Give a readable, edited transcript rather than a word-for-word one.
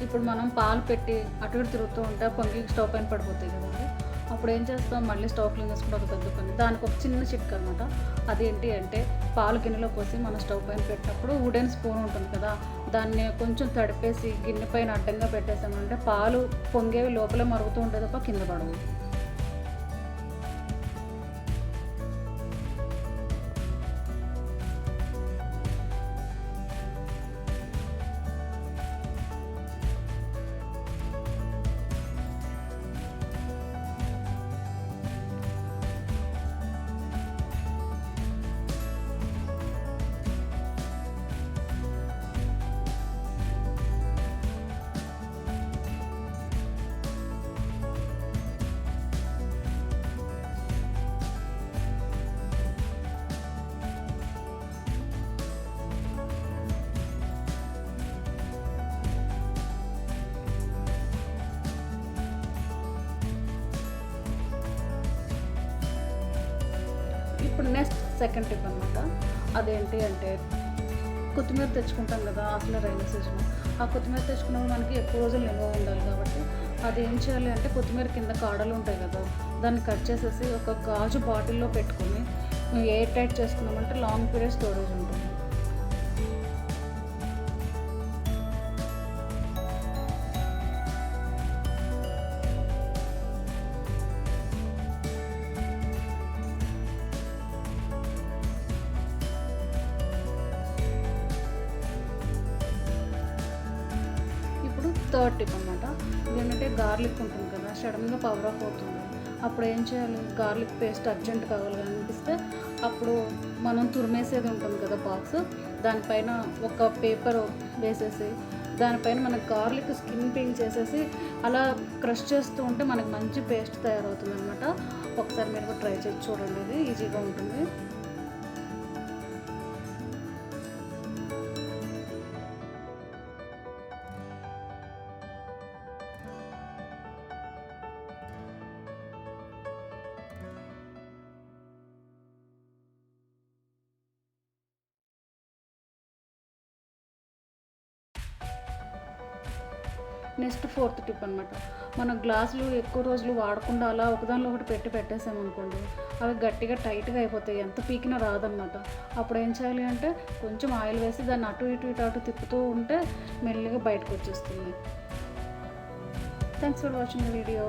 ఇప్పుడు మనం పాలు పెట్టి అటు ఇటు తిరుగుతూ ఉంటే పొంగి స్టవ్ పైన పడిపోతాయి కదండి. అప్పుడు ఏం చేస్తాం, మళ్ళీ స్టవ్ క్లీన్ చేసుకుంటే ఒక పెద్ద పని. దానికి ఒక చిన్న చిట్కా అనమాట. అదేంటి అంటే పాలు గిన్నెలో పోసి మనం స్టవ్ పైన పెట్టినప్పుడు వుడెన్ స్పూన్ ఉంటుంది కదా, దాన్ని కొంచెం తడిపేసి గిన్నె పైన అడ్డంగా పెట్టేసామంటే పాలు పొంగేవి లోపలే మరుగుతూ ఉంటాయి తప్ప కింద పడవు. ఇప్పుడు నెక్స్ట్ సెకండ్ టిప్ అనమాట. అదేంటి అంటే కొత్తిమీర తెచ్చుకుంటాం కదా అసలు రైనీ సీజన్. ఆ కొత్తిమీర తెచ్చుకున్నప్పుడు మనకి ఎక్కువ రోజులు నిల్వ ఉండాలి కాబట్టి అది ఏం చేయాలి అంటే కొత్తిమీర కింద కాడలు ఉంటాయి కదా, దాన్ని కట్ చేసేసి ఒక గాజు బాటిల్లో పెట్టుకొని ఎయిర్ టైట్ చేసుకున్నామంటే లాంగ్ పీరియడ్ స్టోరేజ్ ఉంటుంది. థర్డ్ టిప్ అనమాట. ఇదేంటంటే గార్లిక్ ఉంటుంది కదా, సడన్గా పవర్ ఆఫ్ అవుతుంది. అప్పుడు ఏం చేయాలి, గార్లిక్ పేస్ట్ అర్జెంట్ కావాలి అనిపిస్తే అప్పుడు మనం తురిమేసేది ఉంటుంది కదా బాక్స్, దానిపైన ఒక పేపర్ వేసేసి దానిపైన మనకు గార్లిక్ స్కిన్ పీల్ చేసేసి అలా క్రష్ చేస్తూ ఉంటే మనకు మంచి పేస్ట్ తయారవుతుంది అనమాట. ఒకసారి మీరు కూడా ట్రై చేసి చూడండి, ఇది ఈజీగా ఉంటుంది. నెక్స్ట్ ఫోర్త్ టిప్ అనమాట. మన గ్లాసులు ఎక్కువ రోజులు వాడకుండా అలా ఒకదానిలో ఒకటి పెట్టేసామనుకోండి, అవి గట్టిగా టైట్గా అయిపోతాయి, ఎంత పీకినా రాదనమాట. అప్పుడు ఏం చేయాలి అంటే కొంచెం ఆయిల్ వేసి దాన్ని అటు ఇటు తిప్పుతూ ఉంటే మెల్లిగా బయటకు వచ్చేస్తుంది. Thanks for watching the video.